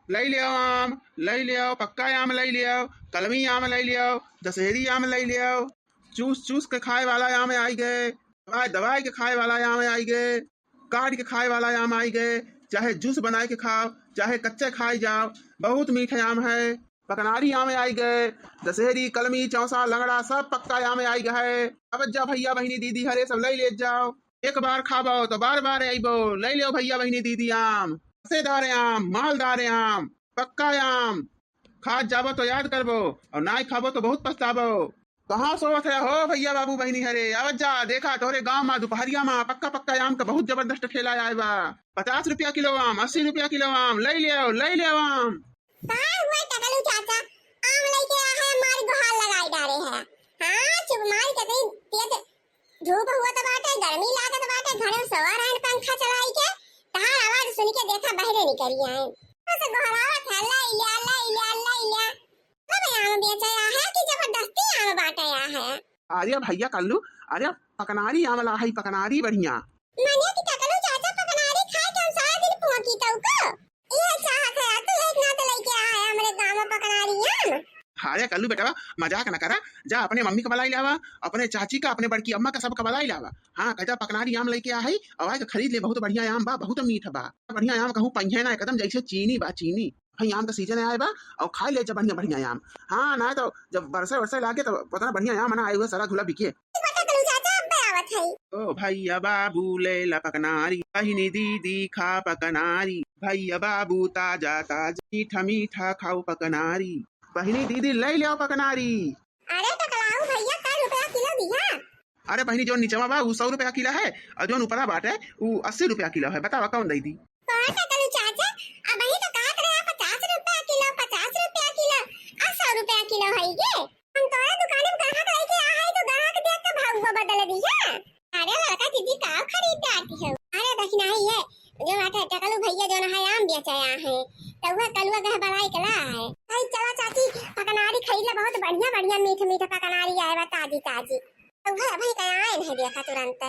लई लियो आम, लई लियो पक्का आम, लई लियो कलमी आम, लई लियो दशहरी आम, लई लियो चूस चूस के खाए वाला आम आई गए, दवाई दवाई के खाए वाला आम आई गए, काट के खाए वाला आम आई गए, चाहे जूस बना के खाओ चाहे कच्चे खाई जाओ, बहुत मीठे आम है। पकनारी आम आई गए, दशहरी कलमी चौसा लंगड़ा सब पक्का आम आई गए। अब जा भैया बहिनी दीदी हरे सब लई ले जाओ, एक बार खाबो तो बार बार आइबो, लई लियो भैया बहिनी दीदी आम, रसेदार आम मालदार आम पक्का आम, खा जाबो तो याद करबो और ना खाबो तो बहुत पछताबो। कहाँ सोवत है हो भैया बाबू बहिनी हरे, आवत जा देखा तोरे गांव में दोपहरिया में पक्का पक्का आम का बहुत जबरदस्त ठेला आए बा। 50 रुपया किलो आम, 80 रुपया किलो आम, लई लियो आम। कहाँ हुआ टकलू चाचा, आम लेके आया है हमारी गुहार लगाई डाले है। हाँ चुप मार के कहीं तेज धूप हुआ तो बाटे, गर्मी लागत बाटे, घर में सोवा रहन पंखा चलाई के, तहां आवाज सुन के देखा बाहरे निकली आए। बस गुहारावत है ला इला सब आम बेचा है कि जबरदस्ती आम बांटा है। अरे भैया कल्लू, अरे पकनारी आम ला है, पकनारी बढ़िया। मानिया कि टकलू चाचा पकनारी खाए के हम सारा दिन पुआकी तौको ये चाहत है तू एक ना तो लेके आया है हमरे गांव में पकनारी आम। अरे कल्लू बेटा मजाक न करा, जा अपने मम्मी का बलाई लावा, अपने चाची का अपने बड़की अम्मा का सब का बलाई लावा। हाँ कजा पकनारी आम लेके आ है और आके खरीद ले, बहुत बढ़िया आम बा, बहुत मीठ बा, बढ़िया आम कहूँ पहिए ना एकदम जैसे चीनी बा चीनी। भाई आम का सीजन आए बा और खा ले जब बढ़िया बढ़िया आम। हाँ ना तो जब बरसे वरसे लागे तो पता बढ़िया आम ना आए हुए सारा धुला बिके। ओ भैया बाबू ले ला पकनारी, बहिनी दीदी खा पकनारी, भैया बाबू ताजा ताजा मीठा मीठा खाओ पकनारी, बहिनी दीदी ले लियो पकनारी। अरे टकलाऊ भैया का रुपया किलो दिया? अरे बहिनी जो नीचवा बा 100 रुपया किलो है और जो ऊपरा बाटे वो 80 रुपया किलो है, बतावा कौन दई दी? कौन टकलू चाचा अब ही तो कहत रहे 50 रुपया किलो 50 रुपया किलो और 100 रुपया किलो है ये। हम तोरे दुकान में ग्राहक लेके आ है तो ग्राहक देख के भाव बदल दिया। अरे लड़का दीदी का खरीद आती है। अरे दक्षिणा ही है जो आके टकलू भैया जो है आम बेचाया है तो वह कलुआ कह बड़ाई कला है। भाई चला चाची पकनारी खरीद ले, बहुत बढ़िया बढ़िया मीठे मीठे पकनारी आए बा ताजी ताजी। तो वह भाई कहाँ आए नहीं देखा तुरंत,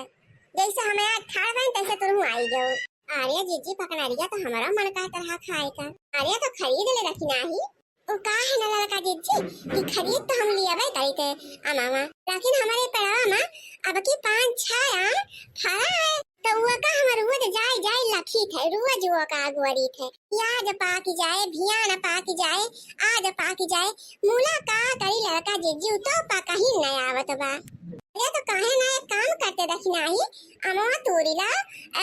जैसे हमें आज खा रहे तैसे तुम आई जाओ। अरे जीजी पकनारिया तो हमारा मन का तरह खाए का। अरे तो खरीद ले रखी नाही वो का है ना लड़का जीजी कि खरीद तो हम लिया भाई करी थे अमामा, लेकिन हमारे पड़ावा में अब की 5-6 आम फरा है तो वो का हम रोज जाए जाए लखी थे, रोज वो का अगवरी थे, आज पाक जाए भिया न पाक जाए आज पाक जाए, मूला का करी लड़का जीजी तो पाका ही नहीं आवत बा। ये तो काहे ना एक काम करते दखना ही अमवा तोरीला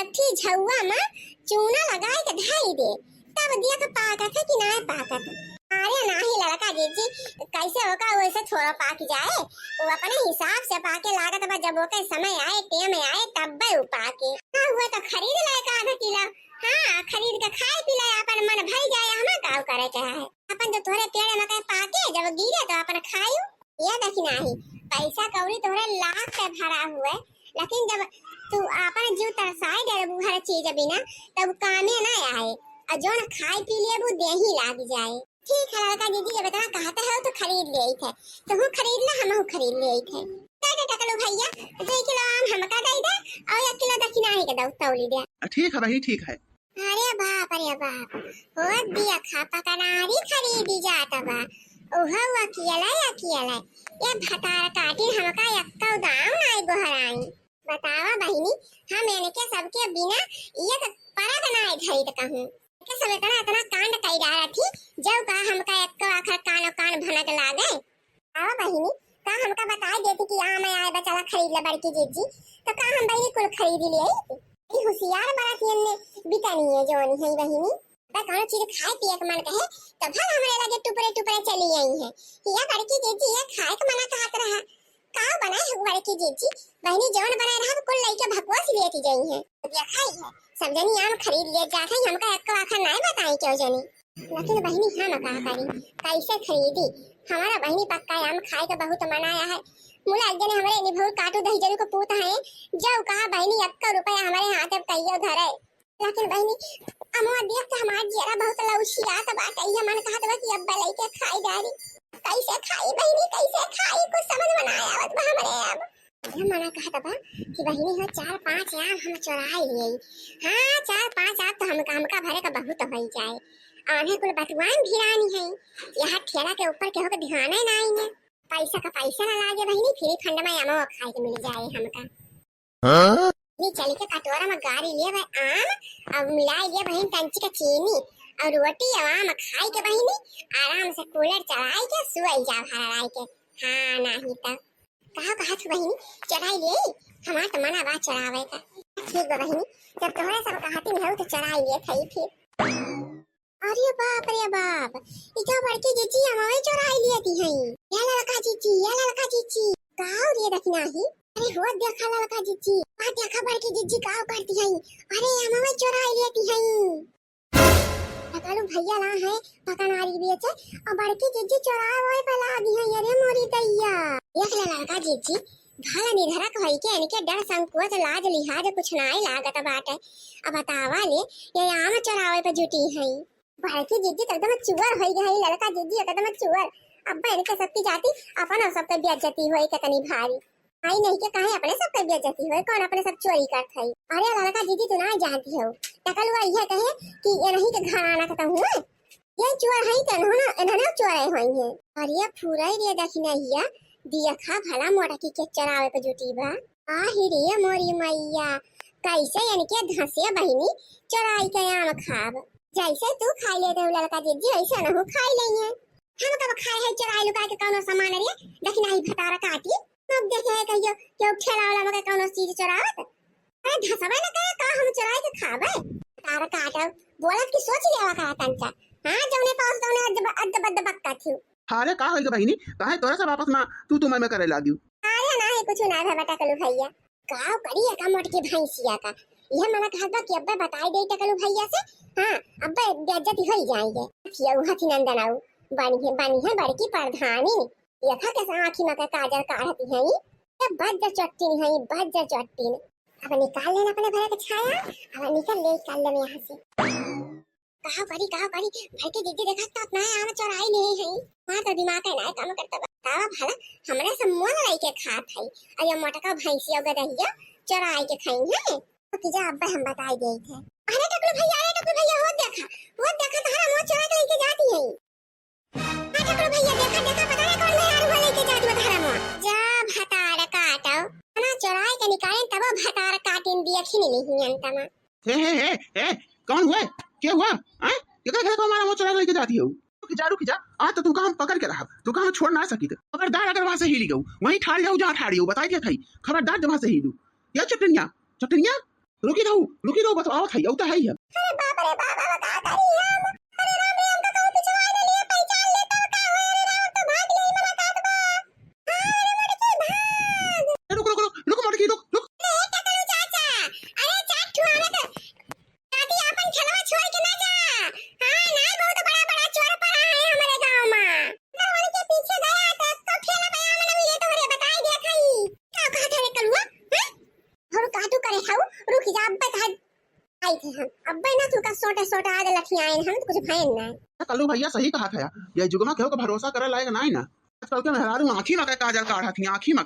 अठी झौवा में चूना लगाए के ढाई दे तब दिया के पाकत है कि ना पाकत। अरे नाही लड़का जीजी कैसे होगा वैसे थोड़ा पाक जाए, वो अपने हिसाब से पाके लागत बा, जब ओके समय आए टेम आए तब बे पाके ना हुआ तो खरीद ले का आधा किलो। हाँ खरीद के खाए पी ले अपन मन भर जाए, हमें गाँव करे के है अपन जो थोड़े पेड़ में कहे पाके जब गिरे तो अपन खायू। ये दखना ही पैसा कौड़ी तोहरे लाख पे भरा हुआ लेकिन जब तू अपन जीव तरसाए दे हर चीज बिना तब कामे ना आए और जो न खाए पी लिए वो दे ही लाग जाए। ठीक है लड़का दीदी ये बताना कहते हो तो खरीद ले थे तो हूँ खरीद ला हम खरीद ले थे। टकलू भैया 2 किलो आम हमका दे दे और 1 किलो दक्षिणा ही के दो तौली दे। ठीक है भाई ठीक है। अरे बाप हो दिया खा पकनारी खरीदी जाता बा ओहा अकेला ये भतार काटी हमका यक्का दाम नाई गोहराई। बतावा बहिनी हम इनके सबके बिना ये तो परत नाई धई त कहूं के सब इतना कांड कई डाला थी जब का हमका एक आखिर कान भनक लागे। आवा बहिनी का हमका बता देती कि यहां मैं आए बचला खरीद ले बड़की जीजी तो का हम बहिनी कुल खरीद लिए ई होशियार बड़ा ने बितानी है जोनी है बहिनी बस कौन चीज खाए पिए के मन कहे तो भल हमरे लगे टुपरे टुपरे चली आई है या बड़की जीजी ये खाए के मना कहत रहा का बनाए है बड़की जीजी बहिनी जौन बनाए रहा कुल लइके भगवा से लेके गई है ये खाई है सब जनी आम खरीद ले जाते हैं हमका एक आखिर नहीं बताई क्यों जनी, लेकिन बहिनी हम कहा करी कैसे खरीदी हमारा बहिनी पक्का आम खाए के बहुत मनाया है। मुला एक जने हमारे निभौर काटू दही जरू को पूत है जब कहा बहिनी 1 रुपया हमारे हाथ में कहियो धरे, लेकिन बहिनी अमवा देख के हमार जरा बहुत लौशिया त बात है मन कहा था कि अब लेके खाई डाली कैसे खाई बहिनी कैसे खाई कुछ समझ में ना आवत बा हमरे। अब हम मना कहा था कि बहिनी हो 4-5 आम हम चुराई लिए। हाँ 4-5 आम तो हमका भरे का बहुत हो जाए आने कुल बटवान भिरानी है। यहाँ ठेला के ऊपर केहू के ध्यान ही नहीं है। पैसा का पैसा ना लागे बहिनी, फ्री फंड में अमो खाए के मिल जाए हमका। ये चल के कटोरा में गाड़ी लिए भाई आम और मिलाई लिए बहन कंची का चीनी और रोटी आम खाई के बहिनी आराम से कूलर चढ़ाई के सुई जा भराई के। हाँ नहीं तो कहा कहत बहिनी चढ़ाई लिए हमार तो मना बात चढ़ावे का। ठीक बा बहिनी, जब तोहरे सब कहती नहीं तो चढ़ाई लिए थई फिर। अरे बाप रे बाप, इतना बड़की जीजी हमारे चढ़ाई लेती हैं। या लड़का जीजी, या लड़का जीजी गाँव रे रखना ही। अरे हो देखा लड़का जीजी, आ देखा बड़की जीजी गाँव करती हैं। अरे हमारे चढ़ाई लेती हैं। पकालू भैया ला है पकानारी बेचे और बड़की जीजी चढ़ावे पे लागी है। अरे मोरी दैया देख ले लड़का जीजी भाला निधरा कहि के इनके डर संकोच लाज लिहाज कुछ नाई लागत बाटे। अब बतावा ले ये आम चढ़ावे पे जुटी है। बड़की जीजी एकदम चुअर होई गई, लड़का जीजी एकदम चुअर। अब इनके सबकी जाति अपन और सबके बेइज्जती होई कितनी भारी। आई नहीं के कहे अपने सबके बेइज्जती होई, कौन अपने सब चोरी करत है। अरे लड़का जीजी तू ना जानती हो टकलुआ ये कहे कि ये नहीं के घर आना कहता हूं ये चोर है तो इन्होंने चोरे होई है। और ये पूरा रे देखना हिया देखा भला मोटा की के चरावे पे जुटी बा। आही रे मोरी मैया कैसे इनके धसिया बहिनी चराई के आम खाब। जैसे तू खाई लेते हो लड़का जीजी ऐसे ना हो खाई लेंगे। हम कब खाए है चराई लुका के कौनो सामान रे देखना ही भतारा काटी अब देखे है कहियो के ठेला वाला मके कौनो चीज चरावत। अरे धसबा ना का हम चराई के खाबे भतारा काटा बोलत की सोच लेवा का तंचा। हां जौने पास तौने अद्द बक्का थी। अरे का होई बहिनी काहे तोरा सब आपस में तू मैं करे लागियो। अरे ना है कुछ ना है बेटा कलू भैया गाँव करी का मोट की भैंसिया का यह मना कहत बा कि अब्बे बताई दे टकलू भैया से। हां अब्बे बेइज्जती होई जाएंगे। किया हथी नंदन आऊ बनी है बड़की प्रधानी यथा के आँखी में काजल काढ़ती है। ये बज्ज चट्टी है बज्ज चट्टी। अब निकाल लेना अपने भरे के छाया अब निकाल ले यहाँ से। कहाँ करी भाई के जीजी देखा तो अपना आम चौराई ले है। वहाँ तो दिमाग है ना काम करता बतावा भला हमरे से मोल लाई के खात है। अरे मोटका भैंसिया गदहिया चौराई के खाई है तो किजा अब्बा हम बताई गए थे। अरे टकलू भैया हो देखा तारा मोल चौराई के लेके जाती है। टकलू भैया देखा पता नहीं कौन यार वो लेके जाती है तारा मोल। जा भतार काटो ना चौराई के निकाले तब भतार काटिन दिया खिनी नहीं अंतमा। हे कौन हुआ क्या हुआ हैं क्या कहता तो हमारा वो चला लेके जाती हो। रुक जा आज तो तू हम पकड़ के रहा तू हम छोड़ ना सकी थे। खबरदार अगर वहां से हिली गऊ वहीं ठाड़ जाऊ जहां ठाड़ी हो बताई दिया थई खबरदार जब वहां से हिलू। या चटनिया रुकी रहो बस आवत है औता है। अरे बाप रे बाप बता करी हम। अरे राम रे हमका कहू पिछवाई ले लिए पहचान लेता का हो। अरे राम तो भाग ले मुलाकात बा। अरे मटकी भाग रुक मटकी रुक अरे टकलू चाचा अरे चाट छुआवे तो दादी अपन खलवा छोड़ के ना जा। हां ना बहुत बड़ा चोर पड़ा है हमारे गांव में। दरवाजे के पीछे गया तो ठेला पे आम ना मिले तो रे बताई दिया थई का कहत है कलुआ। हां और काटू करे खाऊ रुक जा अब्बे था आई थे हम अब्बे ना तुका सोटे आज लठियां आए हम कुछ भयन ना। कल्लू भैया सही कहा था ये जुगमा केहू का भरोसा करे लायक नहीं ना। आजकल के मेहरारू आँखी में काजल काढ़ा थी आँखी में